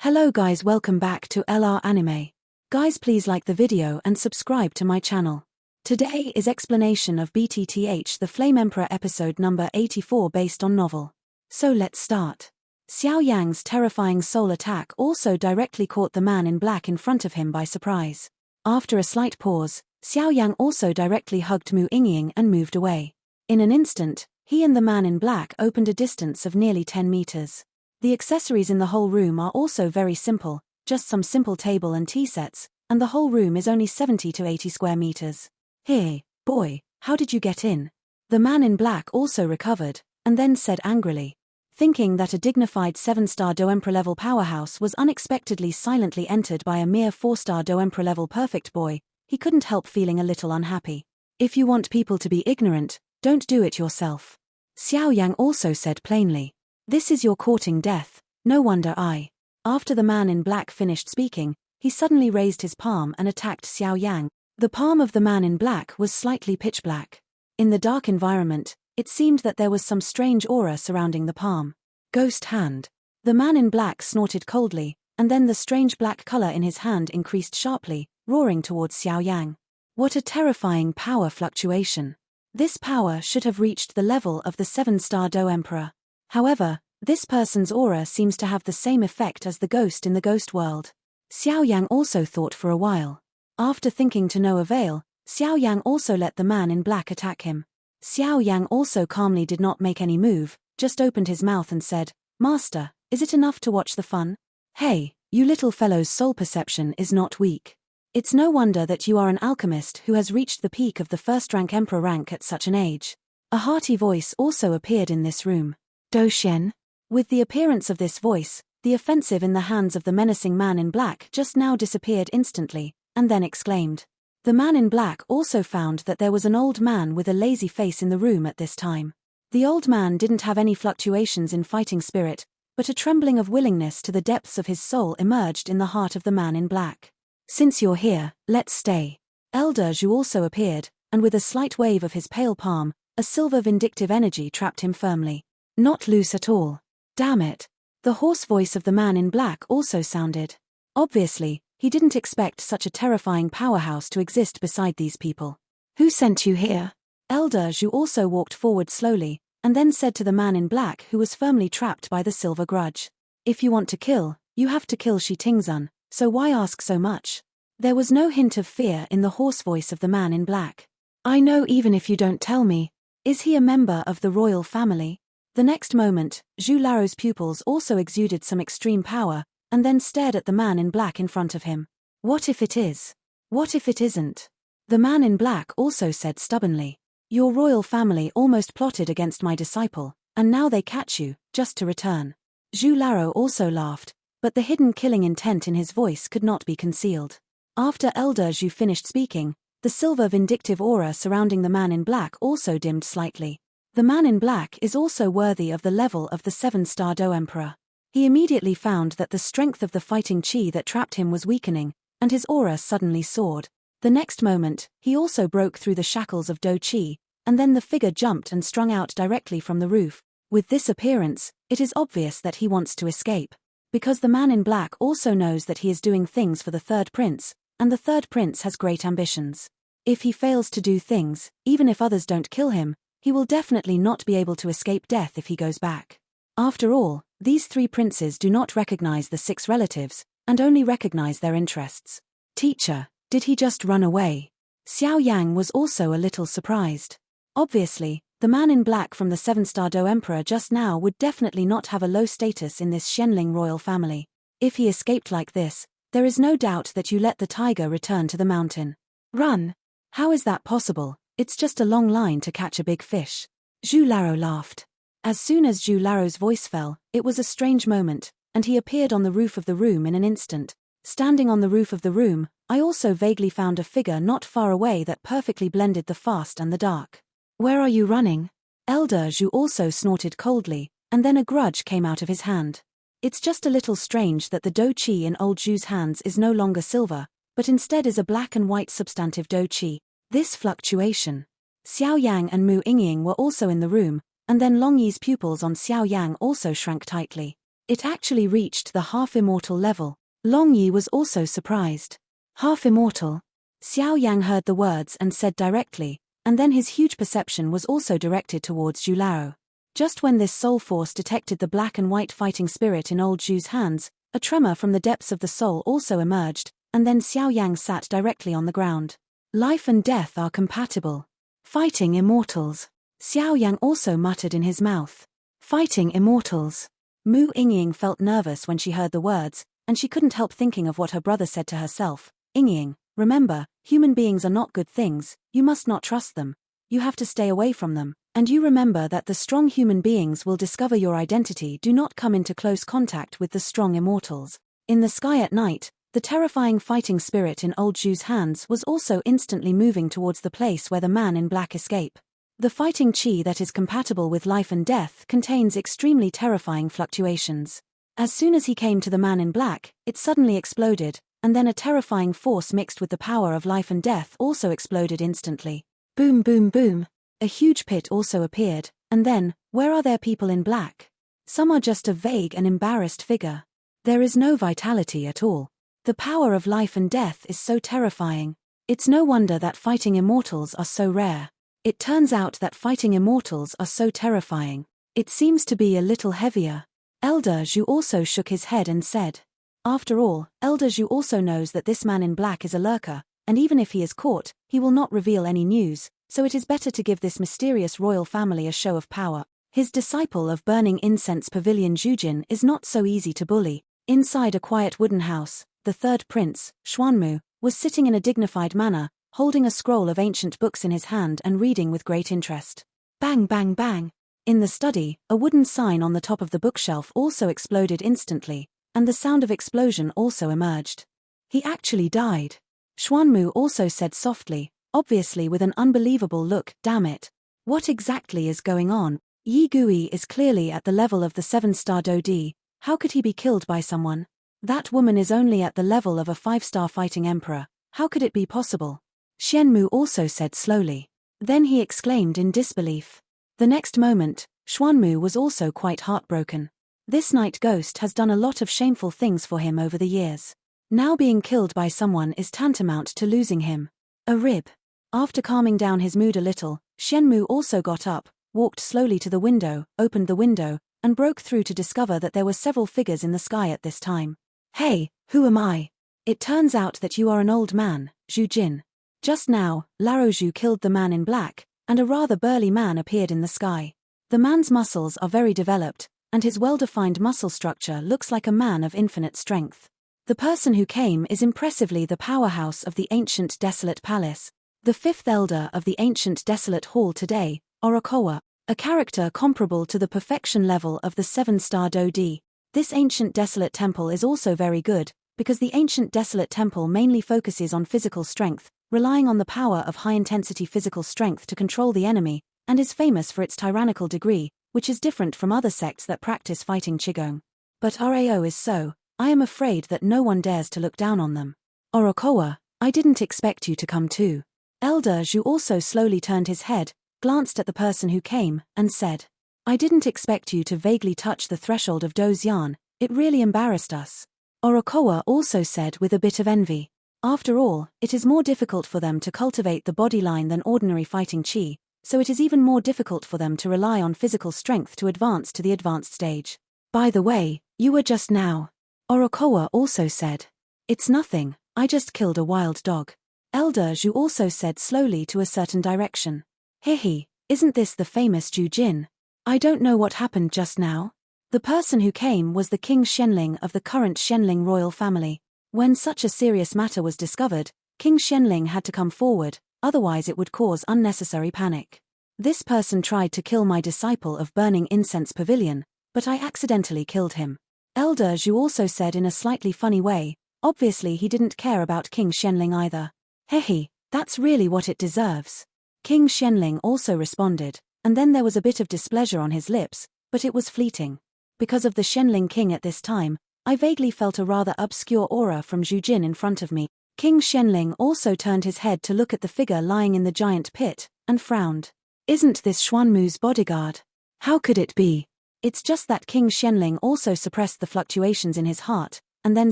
Hello guys, welcome back to LR Anime. Guys, please like the video and subscribe to my channel. Today is explanation of BTTH the Flame Emperor episode number 84 based on novel. So let's start. Xiao Yan's terrifying soul attack also directly caught the man in black in front of him by surprise. After a slight pause, Xiao Yan also directly hugged Mu Yingying and moved away. In an instant, he and the man in black opened a distance of nearly 10 meters. The accessories in the whole room are also very simple, just some simple table and tea sets, and the whole room is only 70 to 80 square meters. Hey, boy, how did you get in? The man in black also recovered, and then said angrily. Thinking that a dignified 7-star Do-Emperor level powerhouse was unexpectedly silently entered by a mere 4-star Do-Emperor level perfect boy, he couldn't help feeling a little unhappy. If you want people to be ignorant, don't do it yourself. Xiao Yan also said plainly. This is your courting death, no wonder I. After the man in black finished speaking, he suddenly raised his palm and attacked Xiao Yan. The palm of the man in black was slightly pitch black. In the dark environment, it seemed that there was some strange aura surrounding the palm. Ghost hand. The man in black snorted coldly, and then the strange black color in his hand increased sharply, roaring towards Xiao Yan. What a terrifying power fluctuation. This power should have reached the level of the 7-star Do-Emperor. However, this person's aura seems to have the same effect as the ghost in the ghost world. Xiao Yan also thought for a while. After thinking to no avail, Xiao Yan also let the man in black attack him. Xiao Yan also calmly did not make any move, just opened his mouth and said, "Master, is it enough to watch the fun? Hey, you little fellow's soul perception is not weak. It's no wonder that you are an alchemist who has reached the peak of the first-rank emperor rank at such an age." A hearty voice also appeared in this room. Do Shen? With the appearance of this voice, the offensive in the hands of the menacing man in black just now disappeared instantly, and then exclaimed. The man in black also found that there was an old man with a lazy face in the room at this time. The old man didn't have any fluctuations in fighting spirit, but a trembling of willingness to the depths of his soul emerged in the heart of the man in black. Since you're here, let's stay. Elder Zhu also appeared, and with a slight wave of his pale palm, a silver vindictive energy trapped him firmly. Not loose at all. Damn it. The hoarse voice of the man in black also sounded. Obviously, he didn't expect such a terrifying powerhouse to exist beside these people. Who sent you here? Elder Zhu also walked forward slowly, and then said to the man in black who was firmly trapped by the silver grudge. If you want to kill, you have to kill Shi Tingzun, so why ask so much? There was no hint of fear in the hoarse voice of the man in black. I know even if you don't tell me. Is he a member of the royal family? The next moment, Zhu Laro's pupils also exuded some extreme power, and then stared at the man in black in front of him. What if it is? What if it isn't? The man in black also said stubbornly. Your royal family almost plotted against my disciple, and now they catch you, just to return. Zhu Laro also laughed, but the hidden killing intent in his voice could not be concealed. After Elder Zhu finished speaking, the silver vindictive aura surrounding the man in black also dimmed slightly. The man in black is also worthy of the level of the 7-star Do-Emperor. He immediately found that the strength of the fighting chi that trapped him was weakening, and his aura suddenly soared. The next moment, he also broke through the shackles of Do Chi, and then the figure jumped and strung out directly from the roof. With this appearance, it is obvious that he wants to escape. Because the man in black also knows that he is doing things for the third prince, and the third prince has great ambitions. If he fails to do things, even if others don't kill him, he will definitely not be able to escape death if he goes back. After all, these 3 princes do not recognize the 6 relatives, and only recognize their interests. Teacher, did he just run away? Xiao Yang was also a little surprised. Obviously, the man in black from the 7-star Do-Emperor just now would definitely not have a low status in this Xianling royal family. If he escaped like this, there is no doubt that you let the tiger return to the mountain. Run! How is that possible? It's just a long line to catch a big fish. Zhu Laro laughed. As soon as Zhu Laro's voice fell, it was a strange moment, and he appeared on the roof of the room in an instant. Standing on the roof of the room, I also vaguely found a figure not far away that perfectly blended the fast and the dark. Where are you running? Elder Zhu also snorted coldly, and then a grudge came out of his hand. It's just a little strange that the Do Chi in old Zhu's hands is no longer silver, but instead is a black and white substantive Do Chi. This fluctuation. Xiao Yang and Mu Yingying were also in the room, and then Long Yi's pupils on Xiao Yang also shrank tightly. It actually reached the half-immortal level. Long Yi was also surprised. Half-immortal? Xiao Yang heard the words and said directly, and then his huge perception was also directed towards Zhu Lao. Just when this soul force detected the black and white fighting spirit in old Zhu's hands, a tremor from the depths of the soul also emerged, and then Xiao Yang sat directly on the ground. Life and death are compatible. Fighting immortals. Xiao Yang also muttered in his mouth. Fighting immortals. Mu Yingying felt nervous when she heard the words, and she couldn't help thinking of what her brother said to herself. Yingying, remember, human beings are not good things, you must not trust them. You have to stay away from them, and you remember that the strong human beings will discover your identity. Do not come into close contact with the strong immortals. In the sky at night, the terrifying fighting spirit in old Zhu's hands was also instantly moving towards the place where the man in black escaped. The fighting chi that is compatible with life and death contains extremely terrifying fluctuations. As soon as he came to the man in black, it suddenly exploded, and then a terrifying force mixed with the power of life and death also exploded instantly. Boom boom boom. A huge pit also appeared, and then, where are there people in black? Some are just a vague and embarrassed figure. There is no vitality at all. The power of life and death is so terrifying. It's no wonder that fighting immortals are so rare. It turns out that fighting immortals are so terrifying. It seems to be a little heavier. Elder Zhu also shook his head and said. After all, Elder Zhu also knows that this man in black is a lurker, and even if he is caught, he will not reveal any news, so it is better to give this mysterious royal family a show of power. His disciple of Burning Incense Pavilion Zhujin is not so easy to bully. Inside a quiet wooden house, the third prince, Xuanmu, was sitting in a dignified manner, holding a scroll of ancient books in his hand and reading with great interest. Bang bang bang. In the study, a wooden sign on the top of the bookshelf also exploded instantly, and the sound of explosion also emerged. He actually died. Xuanmu also said softly, obviously with an unbelievable look. Damn it. What exactly is going on? Yi Gui is clearly at the level of the 7-star Dodi. How could he be killed by someone? That woman is only at the level of a 5-star fighting emperor. How could it be possible? Xianmu also said slowly. Then he exclaimed in disbelief. The next moment, Xuanmu was also quite heartbroken. This night ghost has done a lot of shameful things for him over the years. Now being killed by someone is tantamount to losing him. A rib. After calming down his mood a little, Xianmu also got up, walked slowly to the window, opened the window, and broke through to discover that there were several figures in the sky at this time. Hey, who am I? It turns out that you are an old man, Zhu Jin. Just now, Lao Zhu killed the man in black, and a rather burly man appeared in the sky. The man's muscles are very developed, and his well-defined muscle structure looks like a man of infinite strength. The person who came is impressively the powerhouse of the ancient desolate palace, the fifth elder of the ancient desolate hall today, Orokowa, a character comparable to the perfection level of the 7-star Dodi. This ancient desolate temple is also very good, because the ancient desolate temple mainly focuses on physical strength, relying on the power of high-intensity physical strength to control the enemy, and is famous for its tyrannical degree, which is different from other sects that practice fighting Qigong. But Rao is so, I am afraid that no one dares to look down on them. Orokowa, I didn't expect you to come too. Elder Zhu also slowly turned his head, glanced at the person who came, and said, I didn't expect you to vaguely touch the threshold of Dozian, it really embarrassed us. Orokowa also said with a bit of envy. After all, it is more difficult for them to cultivate the body line than ordinary fighting chi, so it is even more difficult for them to rely on physical strength to advance to the advanced stage. By the way, you were just now. Orokowa also said. It's nothing, I just killed a wild dog. Elder Zhu also said slowly to a certain direction. Hehe, isn't this the famous Zhu Jin? I don't know what happened just now. The person who came was the King Xianling of the current Xianling royal family. When such a serious matter was discovered, King Xianling had to come forward, otherwise it would cause unnecessary panic. This person tried to kill my disciple of Burning Incense Pavilion, but I accidentally killed him. Elder Zhu also said in a slightly funny way, obviously he didn't care about King Xianling either. Hehe, that's really what it deserves. King Xianling also responded, and then there was a bit of displeasure on his lips, but it was fleeting. Because of the Xianling king at this time, I vaguely felt a rather obscure aura from Zhu Jin in front of me. King Xianling also turned his head to look at the figure lying in the giant pit, and frowned. Isn't this Xuanmu's bodyguard? How could it be? It's just that King Xianling also suppressed the fluctuations in his heart, and then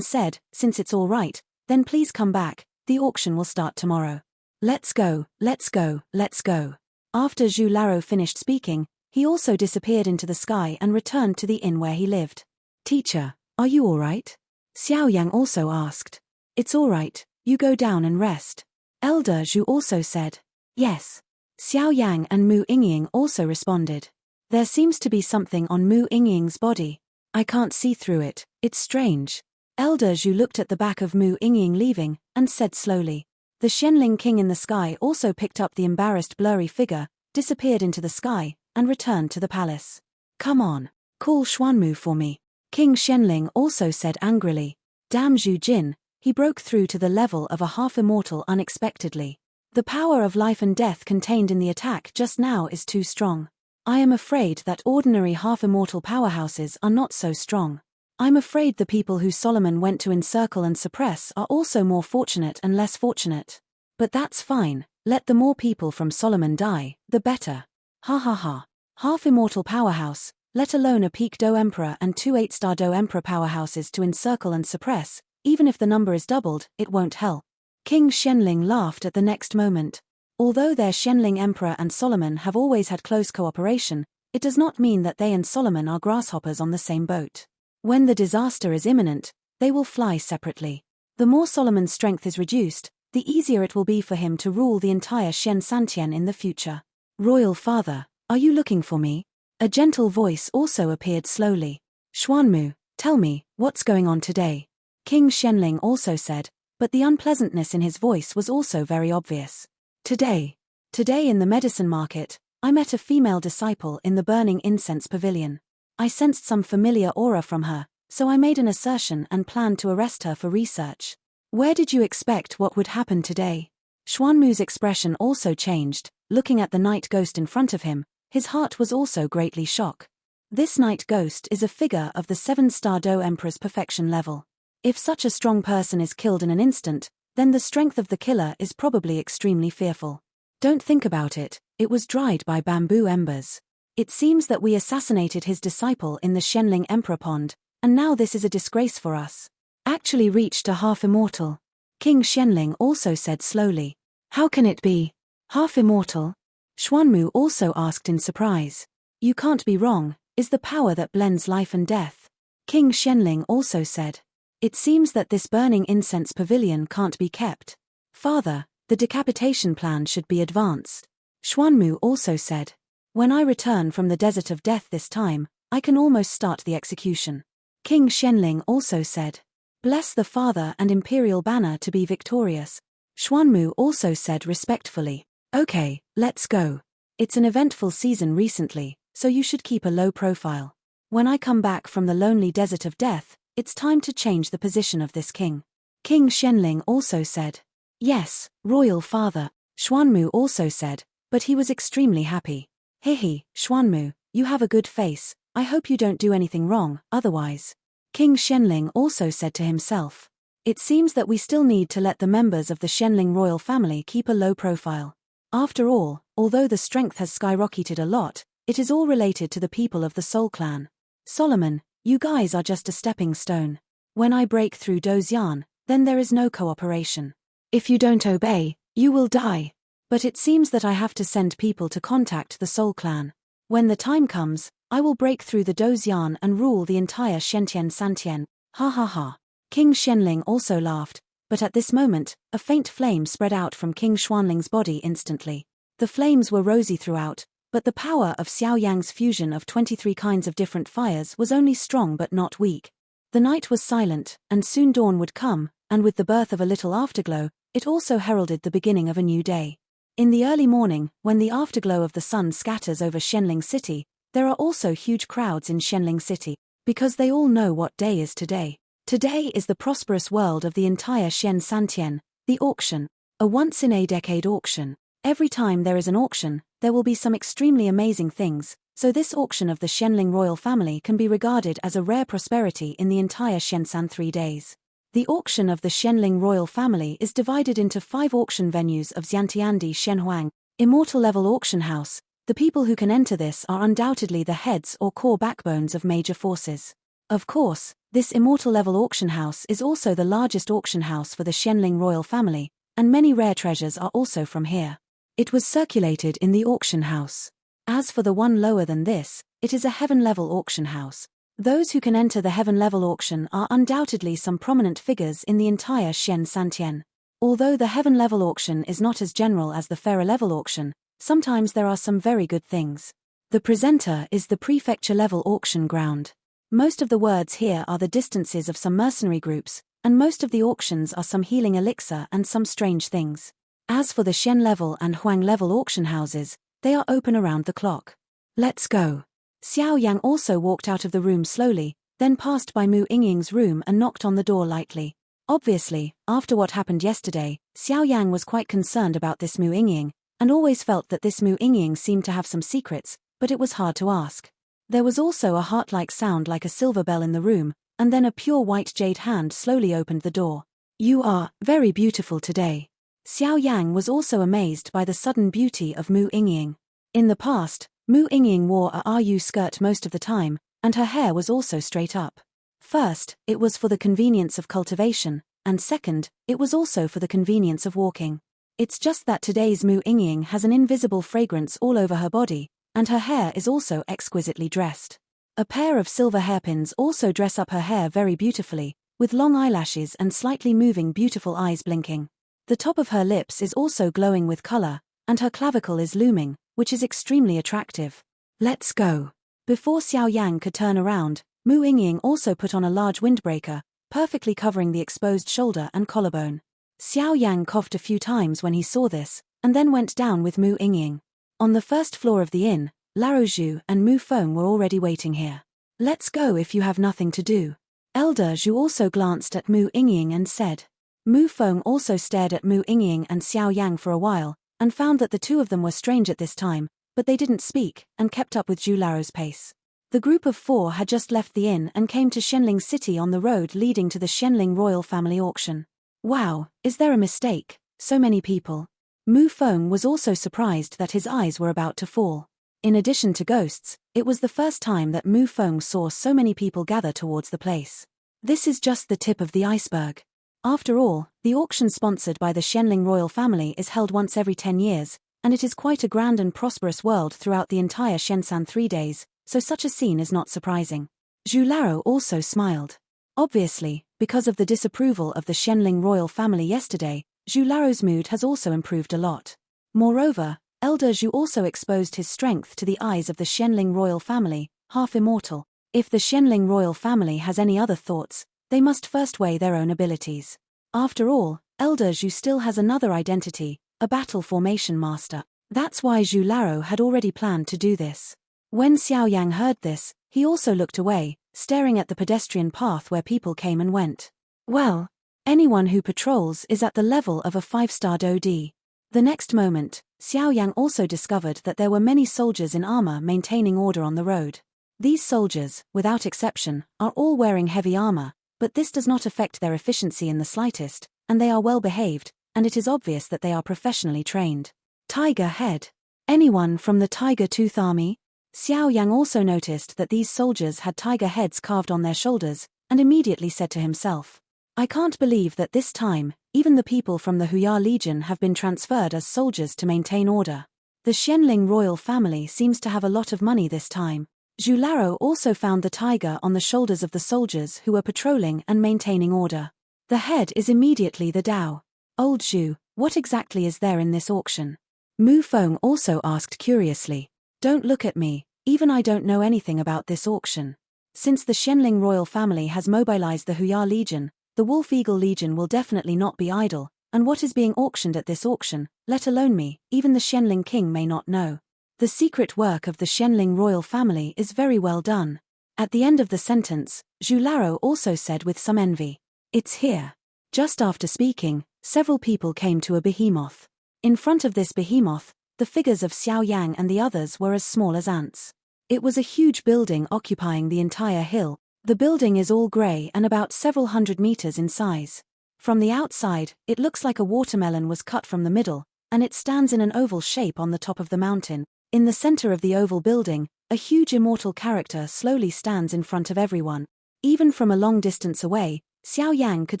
said, since it's all right, then please come back, the auction will start tomorrow. Let's go, let's go, let's go. After Zhu Laro finished speaking, he also disappeared into the sky and returned to the inn where he lived. Teacher, are you all right? Xiao Yang also asked. It's all right, you go down and rest. Elder Zhu also said. Yes. Xiao Yang and Mu Yingying also responded. There seems to be something on Mu Yingying's body. I can't see through it, it's strange. Elder Zhu looked at the back of Mu Yingying leaving, and said slowly. The Xianling king in the sky also picked up the embarrassed blurry figure, disappeared into the sky, and returned to the palace. Come on, call Xuanmu for me. King Xianling also said angrily. Damn Zhu Jin, he broke through to the level of a half-immortal unexpectedly. The power of life and death contained in the attack just now is too strong. I am afraid that ordinary half-immortal powerhouses are not so strong. I'm afraid the people who Solomon went to encircle and suppress are also more fortunate and less fortunate. But that's fine, let the more people from Solomon die, the better. Ha ha ha. Half-immortal powerhouse, let alone a peak Do Emperor and 2 8-star Do Emperor powerhouses to encircle and suppress, even if the number is doubled, it won't help. King Xianling laughed at the next moment. Although their Xianling Emperor and Solomon have always had close cooperation, it does not mean that they and Solomon are grasshoppers on the same boat. When the disaster is imminent, they will fly separately. The more Solomon's strength is reduced, the easier it will be for him to rule the entire Shen Santian in the future. Royal Father, are you looking for me? A gentle voice also appeared slowly. Xuanmu, tell me, what's going on today? King Xianling also said, but the unpleasantness in his voice was also very obvious. Today in the medicine market, I met a female disciple in the burning incense pavilion. I sensed some familiar aura from her, so I made an assertion and planned to arrest her for research. Where did you expect what would happen today? Xuanmu's expression also changed, looking at the night ghost in front of him, his heart was also greatly shocked. This night ghost is a figure of the 7-star Do Emperor's perfection level. If such a strong person is killed in an instant, then the strength of the killer is probably extremely fearful. Don't think about it, it was dried by bamboo embers. It seems that we assassinated his disciple in the Xianling Emperor Pond, and now this is a disgrace for us. Actually reached a half-immortal. King Xianling also said slowly. How can it be? Half-immortal? Xuanmu also asked in surprise. You can't be wrong, is the power that blends life and death. King Xianling also said. It seems that this burning incense pavilion can't be kept. Father, the decapitation plan should be advanced. Xuanmu also said. When I return from the desert of death this time, I can almost start the execution. King Xianling also said. Bless the Father and Imperial Banner to be victorious. Xuanmu also said respectfully. Okay, let's go. It's an eventful season recently, so you should keep a low profile. When I come back from the lonely desert of death, it's time to change the position of this king. King Xianling also said. Yes, Royal Father. Xuanmu also said, but he was extremely happy. Hihi, Xuanmu, you have a good face, I hope you don't do anything wrong, otherwise. King Xianling also said to himself. It seems that we still need to let the members of the Xianling royal family keep a low profile. After all, although the strength has skyrocketed a lot, it is all related to the people of the Soul Clan. Solomon, you guys are just a stepping stone. When I break through Dozian, then there is no cooperation. If you don't obey, you will die. But it seems that I have to send people to contact the Soul Clan. When the time comes, I will break through the Dozian and rule the entire Shentian Santian. Ha ha ha. King Xianling also laughed, but at this moment, a faint flame spread out from King Xuanling's body instantly. The flames were rosy throughout, but the power of Xiao Yang's fusion of 23 kinds of different fires was only strong but not weak. The night was silent, and soon dawn would come, and with the birth of a little afterglow, it also heralded the beginning of a new day. In the early morning, when the afterglow of the sun scatters over Xianling City, there are also huge crowds in Xianling City, because they all know what day is today. Today is the prosperous world of the entire Shen Santian, the auction, a once-in-a-decade auction. Every time there is an auction, there will be some extremely amazing things, so this auction of the Xianling royal family can be regarded as a rare prosperity in the entire Shensan 3 days. The auction of the Xianling royal family is divided into 5 auction venues of Xiantiandi Shenhuang, Immortal Level Auction House, The people who can enter this are undoubtedly the heads or core backbones of major forces. Of course, this immortal level auction house is also the largest auction house for the Xianling royal family, and many rare treasures are also from here. It was circulated in the auction house. As for the one lower than this, it is a heaven-level auction house. Those who can enter the heaven-level auction are undoubtedly some prominent figures in the entire Xian Santian. Although the heaven-level auction is not as general as the Pharaoh-level auction, sometimes there are some very good things. The presenter is the prefecture-level auction ground. Most of the words here are the distances of some mercenary groups, and most of the auctions are some healing elixir and some strange things. As for the Xian level and Huang level auction houses, they are open around the clock. Let's go. Xiao Yang also walked out of the room slowly, then passed by Mu Yingying's room and knocked on the door lightly. Obviously, after what happened yesterday, Xiao Yang was quite concerned about this Mu Yingying, and always felt that this Mu Yingying seemed to have some secrets, but it was hard to ask. There was also a heart-like sound like a silver bell in the room, and then a pure white jade hand slowly opened the door. You are very beautiful today. Xiao Yang was also amazed by the sudden beauty of Mu Yingying. In the past, Mu Yingying wore a RU skirt most of the time, and her hair was also straight up. First, it was for the convenience of cultivation, and second, it was also for the convenience of walking. It's just that today's Mu Yingying has an invisible fragrance all over her body, and her hair is also exquisitely dressed. A pair of silver hairpins also dress up her hair very beautifully, with long eyelashes and slightly moving beautiful eyes blinking. The top of her lips is also glowing with color, and her clavicle is looming, which is extremely attractive. Let's go. Before Xiao Yang could turn around, Mu Yingying also put on a large windbreaker, perfectly covering the exposed shoulder and collarbone. Xiao Yang coughed a few times when he saw this, and then went down with Mu Yingying. On the first floor of the inn, Laro Zhu and Mu Feng were already waiting here. Let's go if you have nothing to do. Elder Zhu also glanced at Mu Yingying and said. Mu Feng also stared at Mu Yingying and Xiao Yang for a while, and found that the two of them were strange at this time, but they didn't speak, and kept up with Zhu Laro's pace. The group of four had just left the inn and came to Xianling City on the road leading to the Xianling Royal Family Auction. Wow, is there a mistake? So many people. Mu Feng was also surprised that his eyes were about to fall. In addition to ghosts, it was the first time that Mu Feng saw so many people gather towards the place. This is just the tip of the iceberg. After all, the auction sponsored by the Xianling royal family is held once every 10 years, and it is quite a grand and prosperous world throughout the entire Shenzhen 3 days, so such a scene is not surprising. Zhu Laro also smiled. Obviously, because of the disapproval of the Xianling royal family yesterday, Zhu Laro's mood has also improved a lot. Moreover, Elder Zhu also exposed his strength to the eyes of the Xianling royal family, half immortal. If the Xianling royal family has any other thoughts, they must first weigh their own abilities. After all, Elder Zhu still has another identity, a battle formation master. That's why Zhu Laro had already planned to do this. When Xiao Yang heard this, he also looked away, staring at the pedestrian path where people came and went. Well, anyone who patrols is at the level of a 5-star OD. The next moment, Xiao Yang also discovered that there were many soldiers in armor maintaining order on the road. These soldiers, without exception, are all wearing heavy armor, but this does not affect their efficiency in the slightest, and they are well behaved, and it is obvious that they are professionally trained. Tiger Head. Anyone from the Tiger Tooth Army? Xiao Yang also noticed that these soldiers had tiger heads carved on their shoulders, and immediately said to himself, I can't believe that this time, even the people from the Huya Legion have been transferred as soldiers to maintain order. The Xianling royal family seems to have a lot of money this time. Zhu Laro also found the tiger on the shoulders of the soldiers who were patrolling and maintaining order. The head is immediately the Dao. Old Zhu, what exactly is there in this auction? Mu Feng also asked curiously. Don't look at me, even I don't know anything about this auction. Since the Xianling royal family has mobilized the Huya Legion, the Wolf Eagle Legion will definitely not be idle, and what is being auctioned at this auction, let alone me, even the Xianling king may not know. The secret work of the Xianling royal family is very well done. At the end of the sentence, Zhu Laro also said with some envy, It's here. Just after speaking, several people came to a behemoth. In front of this behemoth, the figures of Xiao Yang and the others were as small as ants. It was a huge building occupying the entire hill. The building is all grey and about several hundred meters in size. From the outside, it looks like a watermelon was cut from the middle, and it stands in an oval shape on the top of the mountain. In the center of the oval building, a huge immortal character slowly stands in front of everyone. Even from a long distance away, Xiao Yan could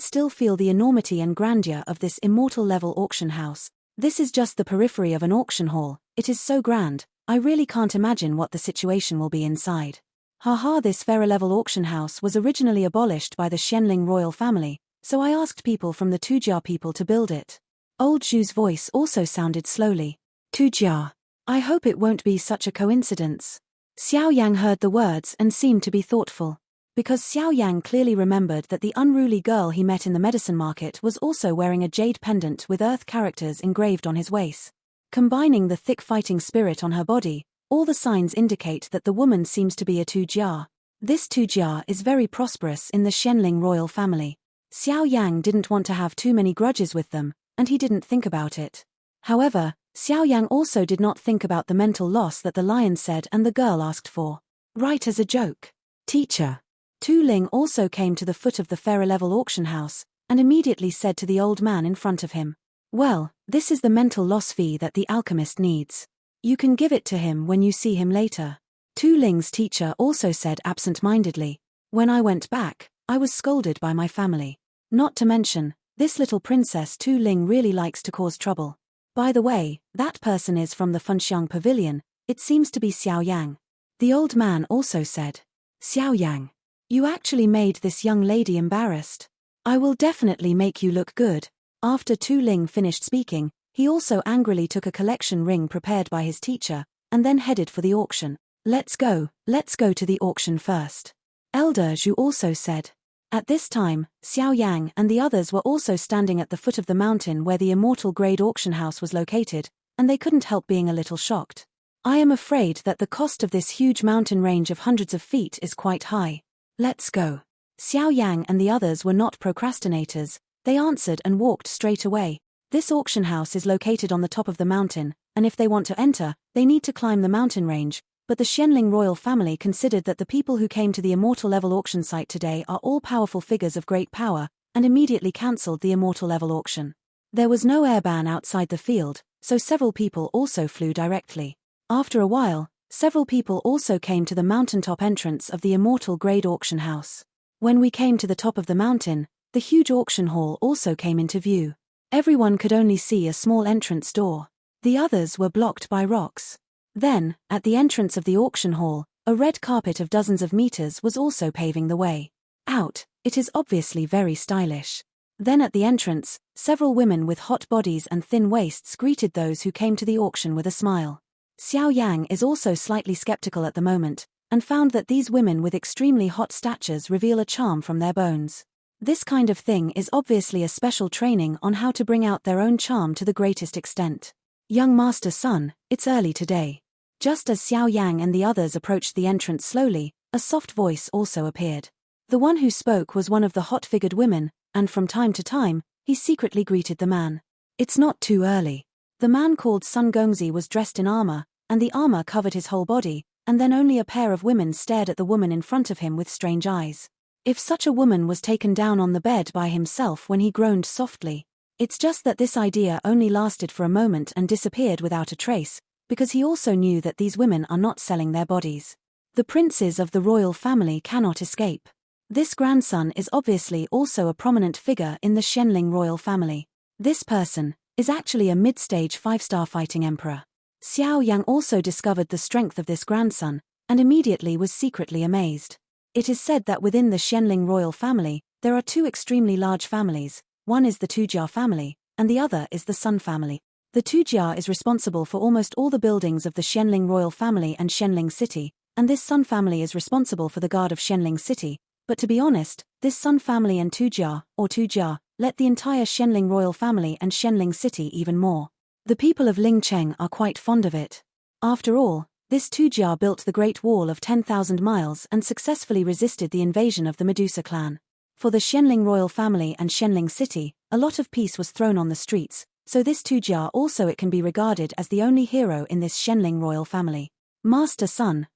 still feel the enormity and grandeur of this immortal-level auction house. This is just the periphery of an auction hall. It is so grand, I really can't imagine what the situation will be inside. Haha, this Pharaoh-level auction house was originally abolished by the Xianling royal family, so I asked people from the Tujia people to build it. Old Zhu's voice also sounded slowly. Tujia. I hope it won't be such a coincidence. Xiao Yang heard the words and seemed to be thoughtful. Because Xiao Yang clearly remembered that the unruly girl he met in the medicine market was also wearing a jade pendant with earth characters engraved on his waist. Combining the thick fighting spirit on her body, all the signs indicate that the woman seems to be a Tujia. This Tujia is very prosperous in the Xianling royal family. Xiao Yang didn't want to have too many grudges with them, and he didn't think about it. However, Xiao Yang also did not think about the mental loss that the lion said and the girl asked for. Right as a joke. Teacher. Tu Ling also came to the foot of the Pharaoh-level auction house, and immediately said to the old man in front of him, "Well, this is the mental loss fee that the alchemist needs. You can give it to him when you see him later." Tu Ling's teacher also said absent-mindedly, "When I went back, I was scolded by my family. Not to mention, this little princess Tu Ling really likes to cause trouble. By the way, that person is from the Funxiang Pavilion, it seems to be Xiao Yang." The old man also said, "Xiao Yang, you actually made this young lady embarrassed. I will definitely make you look good." After Tu Ling finished speaking, he also angrily took a collection ring prepared by his teacher, and then headed for the auction. Let's go to the auction first." Elder Zhu also said. At this time, Xiao Yang and the others were also standing at the foot of the mountain where the immortal grade auction house was located, and they couldn't help being a little shocked. "I am afraid that the cost of this huge mountain range of hundreds of feet is quite high. Let's go." Xiao Yang and the others were not procrastinators, they answered and walked straight away. This auction house is located on the top of the mountain, and if they want to enter, they need to climb the mountain range, but the Xianling royal family considered that the people who came to the immortal-level auction site today are all powerful figures of great power, and immediately cancelled the immortal-level auction. There was no airban outside the field, so several people also flew directly. After a while, several people also came to the mountaintop entrance of the immortal grade auction house. When we came to the top of the mountain, the huge auction hall also came into view. Everyone could only see a small entrance door. The others were blocked by rocks. Then, at the entrance of the auction hall, a red carpet of dozens of meters was also paving the way. Out, it is obviously very stylish. Then at the entrance, several women with hot bodies and thin waists greeted those who came to the auction with a smile. Xiao Yang is also slightly skeptical at the moment, and found that these women with extremely hot statures reveal a charm from their bones. This kind of thing is obviously a special training on how to bring out their own charm to the greatest extent. "Young master son, it's early today." Just as Xiao Yang and the others approached the entrance slowly, a soft voice also appeared. The one who spoke was one of the hot-figured women, and from time to time, he secretly greeted the man. "It's not too early." The man called Sun Gongzi was dressed in armor, and the armor covered his whole body, and then only a pair of women stared at the woman in front of him with strange eyes. If such a woman was taken down on the bed by himself when he groaned softly. It's just that this idea only lasted for a moment and disappeared without a trace, because he also knew that these women are not selling their bodies. The princes of the royal family cannot escape. This grandson is obviously also a prominent figure in the Xianling royal family. This person is actually a mid-stage 5-star fighting emperor. Xiao Yang also discovered the strength of this grandson, and immediately was secretly amazed. It is said that within the Xianling royal family, there are two extremely large families, one is the Tujia family, and the other is the Sun family. The Tujia is responsible for almost all the buildings of the Xianling royal family and Xianling city, and this Sun family is responsible for the guard of Xianling city, but to be honest, this Sun family and Tujia, or Tujia, let the entire Xianling royal family and Xianling city even more. The people of Lingcheng are quite fond of it. After all, this Tujia built the Great Wall of 10,000 miles and successfully resisted the invasion of the Medusa clan. For the Xianling royal family and Xianling city, a lot of peace was thrown on the streets, so this Tujia also it can be regarded as the only hero in this Xianling royal family. Master Sun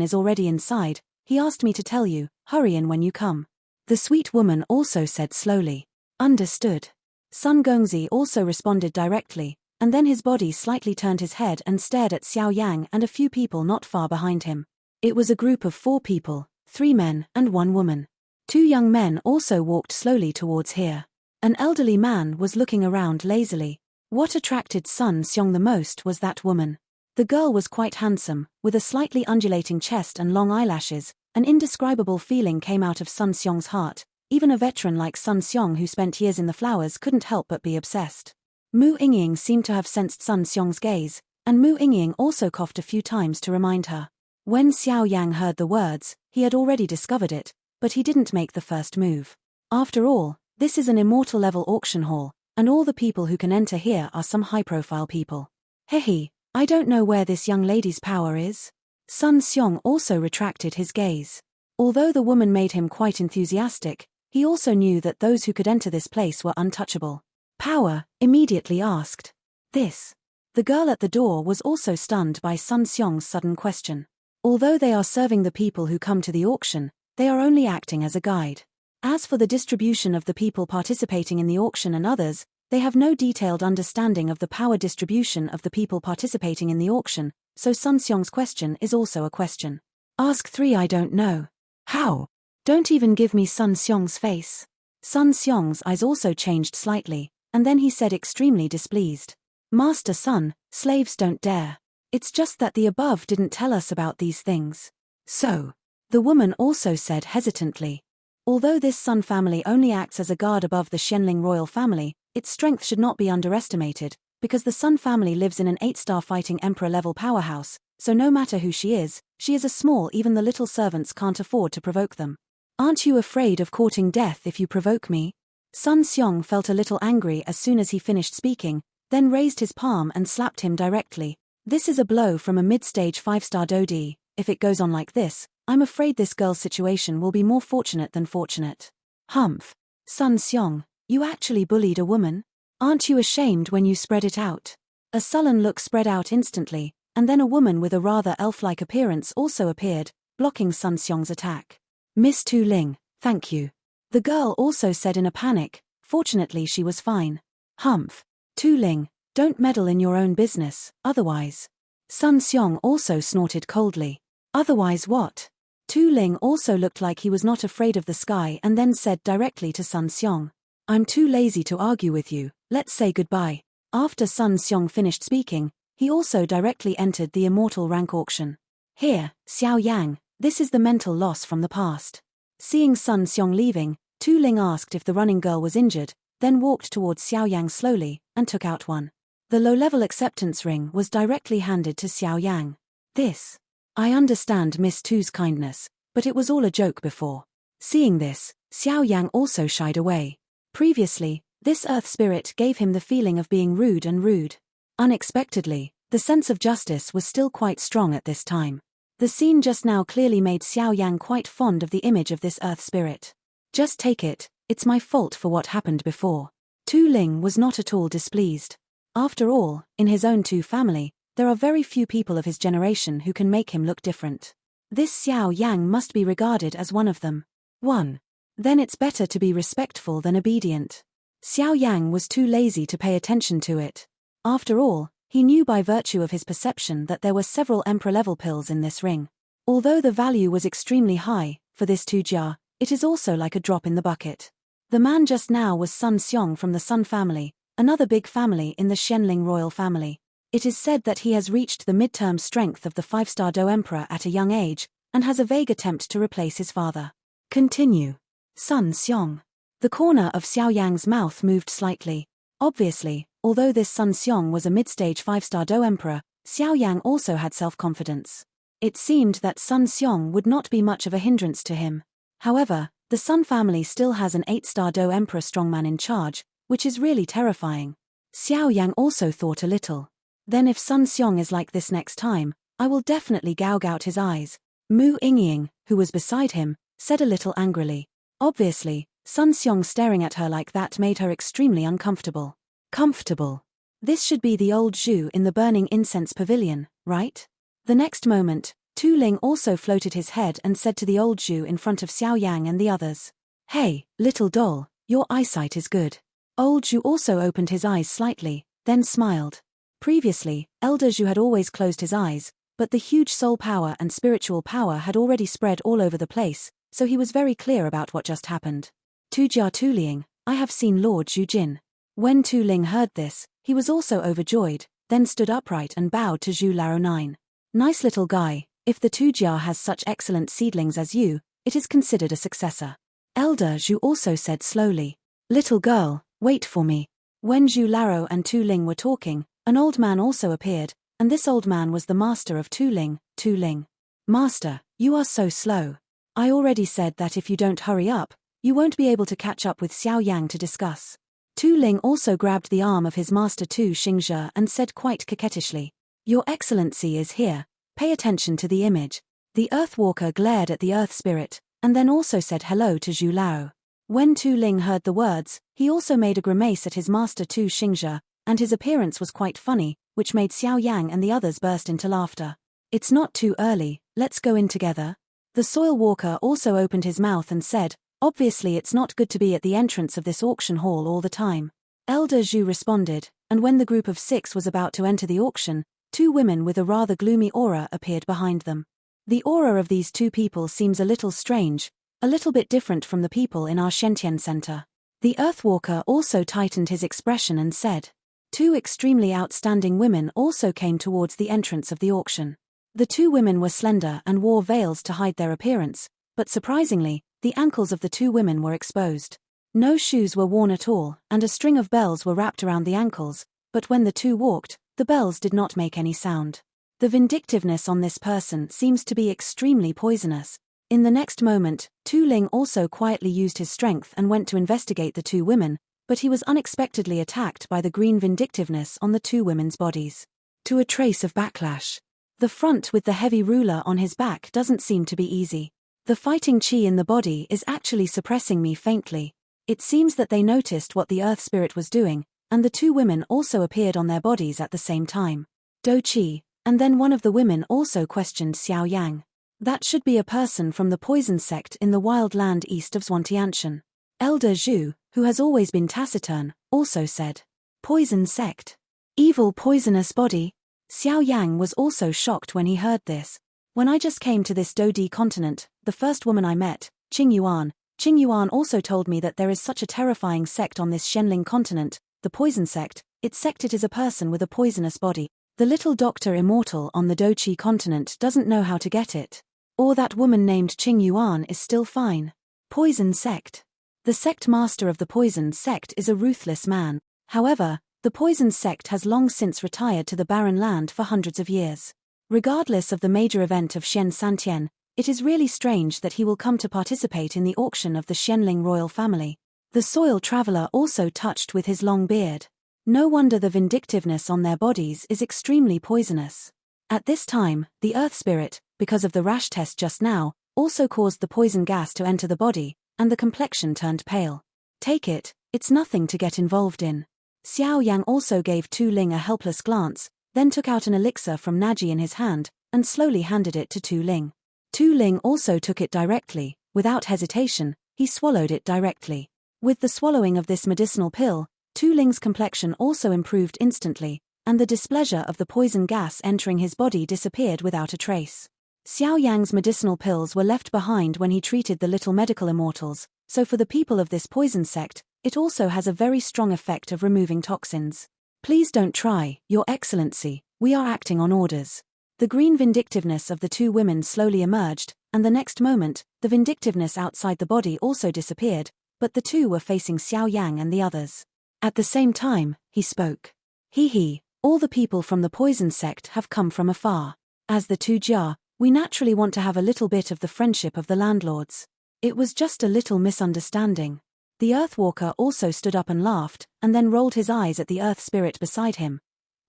is already inside, he asked me to tell you, hurry in when you come." The sweet woman also said slowly. "Understood." Sun Gongzi also responded directly, and then his body slightly turned his head and stared at Xiao Yang and a few people not far behind him. It was a group of 4 people, 3 men and 1 woman. 2 young men also walked slowly towards here. An elderly man was looking around lazily. What attracted Sun Xiong the most was that woman. The girl was quite handsome, with a slightly undulating chest and long eyelashes. An indescribable feeling came out of Sun Xiong's heart. Even a veteran like Sun Xiong who spent years in the flowers couldn't help but be obsessed. Mu Yingying seemed to have sensed Sun Xiong's gaze, and Mu Yingying also coughed a few times to remind her. When Xiao Yang heard the words, he had already discovered it, but he didn't make the first move. After all, this is an immortal level auction hall, and all the people who can enter here are some high-profile people. Hehe, I don't know where this young lady's power is. Sun Xiong also retracted his gaze. Although the woman made him quite enthusiastic, he also knew that those who could enter this place were untouchable. Power, immediately asked. This. The girl at the door was also stunned by Sun Xiong's sudden question. Although they are serving the people who come to the auction, they are only acting as a guide. As for the distribution of the people participating in the auction and others, they have no detailed understanding of the power distribution of the people participating in the auction, so Sun Xiong's question is also a question. Ask 3 I don't know. How? Don't even give me Sun Xiong's face. Sun Xiong's eyes also changed slightly, and then he said extremely displeased. Master Sun, slaves don't dare. It's just that the above didn't tell us about these things. So, the woman also said hesitantly. Although this Sun family only acts as a guard above the Xianling royal family, its strength should not be underestimated, because the Sun family lives in an 8-star fighting emperor-level powerhouse, so no matter who she is a small, even the little servants can't afford to provoke them. Aren't you afraid of courting death if you provoke me? Sun Xiong felt a little angry as soon as he finished speaking, then raised his palm and slapped him directly. This is a blow from a mid-stage 5-star Dodi. If it goes on like this, I'm afraid this girl's situation will be more fortunate than fortunate. Humph. Sun Xiong, you actually bullied a woman? Aren't you ashamed when you spread it out? A sullen look spread out instantly, and then a woman with a rather elf-like appearance also appeared, blocking Sun Xiong's attack. Miss Tu Ling, thank you. The girl also said in a panic. Fortunately she was fine. Humph. Tu Ling, don't meddle in your own business, otherwise. Sun Xiong also snorted coldly. Otherwise what? Tu Ling also looked like he was not afraid of the sky and then said directly to Sun Xiong. I'm too lazy to argue with you, let's say goodbye. After Sun Xiong finished speaking, he also directly entered the immortal rank auction. Here, Xiao Yang, this is the mental loss from the past. Seeing Sun Xiong leaving, Tu Ling asked if the running girl was injured, then walked towards Xiao Yang slowly, and took out one. The low-level acceptance ring was directly handed to Xiao Yang. This. I understand Miss Tu's kindness, but it was all a joke before. Seeing this, Xiao Yang also shied away. Previously, this earth spirit gave him the feeling of being rude and rude. Unexpectedly, the sense of justice was still quite strong at this time. The scene just now clearly made Xiao Yang quite fond of the image of this earth spirit. Just take it, it's my fault for what happened before. Tu Ling was not at all displeased. After all, in his own Tu family, there are very few people of his generation who can make him look different. This Xiao Yang must be regarded as one of them. 1. Then it's better to be respectful than obedient. Xiao Yang was too lazy to pay attention to it. After all, he knew by virtue of his perception that there were several emperor-level pills in this ring. Although the value was extremely high, for this Tujia, it is also like a drop in the bucket. The man just now was Sun Xiong from the Sun family, another big family in the Xianling royal family. It is said that he has reached the midterm strength of the 5-star Do Emperor at a young age, and has a vague attempt to replace his father. Continue. Sun Xiong. The corner of Xiao Yang's mouth moved slightly. Obviously, although this Sun Xiong was a mid-stage 5-star Do Emperor, Xiao Yang also had self-confidence. It seemed that Sun Xiong would not be much of a hindrance to him. However, the Sun family still has an 8-star Do Emperor strongman in charge, which is really terrifying. Xiao Yang also thought a little. Then if Sun Xiong is like this next time, I will definitely gouge out his eyes. Mu Yingying, who was beside him, said a little angrily. Obviously, Sun Xiong staring at her like that made her extremely uncomfortable. Comfortable. This should be the old Zhu in the burning incense pavilion, right? The next moment, Tu Ling also floated his head and said to the old Zhu in front of Xiao Yang and the others. Hey, little doll, your eyesight is good. Old Zhu also opened his eyes slightly, then smiled. Previously, Elder Zhu had always closed his eyes, but the huge soul power and spiritual power had already spread all over the place, so he was very clear about what just happened. Tujia Tuling, I have seen Lord Zhu Jin. When Tu Ling heard this, he was also overjoyed, then stood upright and bowed to Zhu Laro 9. Nice little guy, if the Tujia has such excellent seedlings as you, it is considered a successor. Elder Zhu also said slowly, little girl, wait for me. When Zhu Laro and Tu Ling were talking, an old man also appeared, and this old man was the master of Tu Ling. Tu Ling. Master, you are so slow. I already said that if you don't hurry up, you won't be able to catch up with Xiao Yang to discuss. Tu Ling also grabbed the arm of his master Tu Xingzhe and said quite coquettishly, Your Excellency is here, pay attention to the image. The Earthwalker glared at the Earth Spirit, and then also said hello to Zhu Lao. When Tu Ling heard the words, he also made a grimace at his master Tu Xingzhe, and his appearance was quite funny, which made Xiao Yang and the others burst into laughter. It's not too early, let's go in together. The Soil Walker also opened his mouth and said, Obviously it's not good to be at the entrance of this auction hall all the time. Elder Zhu responded, and when the group of 6 was about to enter the auction, 2 women with a rather gloomy aura appeared behind them. The aura of these 2 people seems a little strange, a little bit different from the people in our Shentian Center. The Earthwalker also tightened his expression and said, 2 extremely outstanding women also came towards the entrance of the auction. The 2 women were slender and wore veils to hide their appearance, but surprisingly, the ankles of the 2 women were exposed. No shoes were worn at all, and a string of bells were wrapped around the ankles, but when the 2 walked, the bells did not make any sound. The vindictiveness on this person seems to be extremely poisonous. In the next moment, Tu Ling also quietly used his strength and went to investigate the 2 women, but he was unexpectedly attacked by the green vindictiveness on the 2 women's bodies. To a trace of backlash. The front with the heavy ruler on his back doesn't seem to be easy. The fighting chi in the body is actually suppressing me faintly. It seems that they noticed what the Earth Spirit was doing, and the 2 women also appeared on their bodies at the same time. Do Chi, and then one of the women also questioned Xiao Yang. That should be a person from the poison sect in the wild land east of Zhuantianshan. Elder Zhu, who has always been taciturn, also said, Poison sect. Evil poisonous body. Xiao Yang was also shocked when he heard this. When I just came to this Dodi continent, the first woman I met, Qing Yuan also told me that there is such a terrifying sect on this Shenling continent, the poison sect. Its sect it is a person with a poisonous body. The little doctor immortal on the Dochi continent doesn't know how to get it. Or that woman named Qing Yuan is still fine. Poison sect. The sect master of the poison sect is a ruthless man. However, the poison sect has long since retired to the barren land for hundreds of years. Regardless of the major event of Shen Santian, it is really strange that he will come to participate in the auction of the Shenling royal family. The soil traveler also touched with his long beard. No wonder the vindictiveness on their bodies is extremely poisonous. At this time, the Earth Spirit, because of the rash test just now, also caused the poison gas to enter the body, and the complexion turned pale. Take it, it's nothing to get involved in. Xiao Yang also gave Tu Ling a helpless glance, then took out an elixir from Naji in his hand, and slowly handed it to Tu Ling. Tu Ling also took it directly, without hesitation, he swallowed it directly. With the swallowing of this medicinal pill, Tu Ling's complexion also improved instantly, and the displeasure of the poison gas entering his body disappeared without a trace. Xiao Yang's medicinal pills were left behind when he treated the little medical immortals, so for the people of this poison sect, it also has a very strong effect of removing toxins. Please don't try, Your Excellency, we are acting on orders. The green vindictiveness of the 2 women slowly emerged, and the next moment, the vindictiveness outside the body also disappeared, but the 2 were facing Xiao Yang and the others. At the same time, he spoke. He, all the people from the poison sect have come from afar. As the 2 Jia, we naturally want to have a little bit of the friendship of the landlords. It was just a little misunderstanding. The Earthwalker also stood up and laughed, and then rolled his eyes at the Earth Spirit beside him.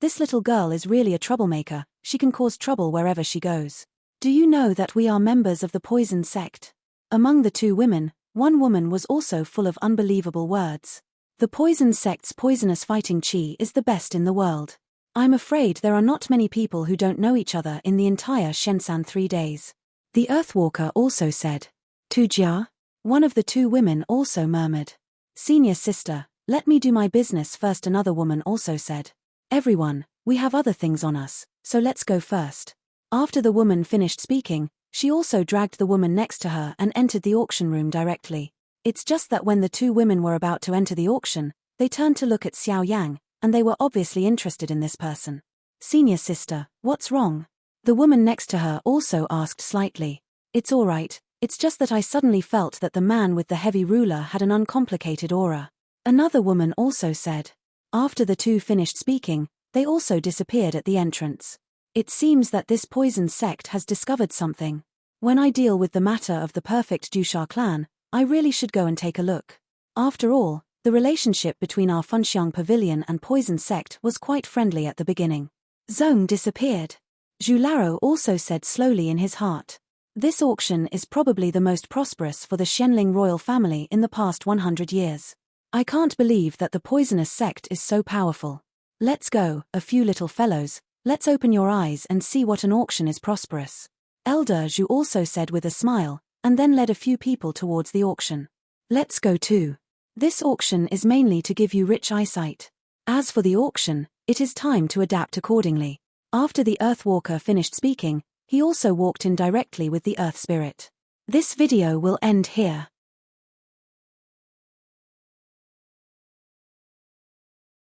This little girl is really a troublemaker, she can cause trouble wherever she goes. Do you know that we are members of the poison sect? Among the 2 women, one woman was also full of unbelievable words. The poison sect's poisonous fighting chi is the best in the world. I'm afraid there are not many people who don't know each other in the entire Shensan 3 days. The Earthwalker also said. Tu Jia? One of the 2 women also murmured. Senior sister, let me do my business first, another woman also said. Everyone, We have other things on us, so let's go first. After the woman finished speaking, she also dragged the woman next to her and entered the auction room directly. It's just that when the two women were about to enter the auction, they turned to look at Xiao Yang, and they were obviously interested in this person. Senior sister, what's wrong? The woman next to her also asked slightly. It's all right, it's just that I suddenly felt that the man with the heavy ruler had an uncomplicated aura. Another woman also said. After the two finished speaking, they also disappeared at the entrance. It seems that this poisoned sect has discovered something. When I deal with the matter of the perfect Dusha clan, I really should go and take a look. After all, the relationship between our Funxiang pavilion and poisoned sect was quite friendly at the beginning. Zhong disappeared. Zhu Laro also said slowly in his heart. This auction is probably the most prosperous for the Xianling royal family in the past 100 years. I can't believe that the poisonous sect is so powerful. Let's go, a few little fellows, let's open your eyes and see what an auction is prosperous. Elder Zhu also said with a smile, and then led a few people towards the auction. Let's go too. This auction is mainly to give you rich eyesight. As for the auction, it is time to adapt accordingly. After the Earthwalker finished speaking, he also walked in directly with the Earth Spirit. This video will end here.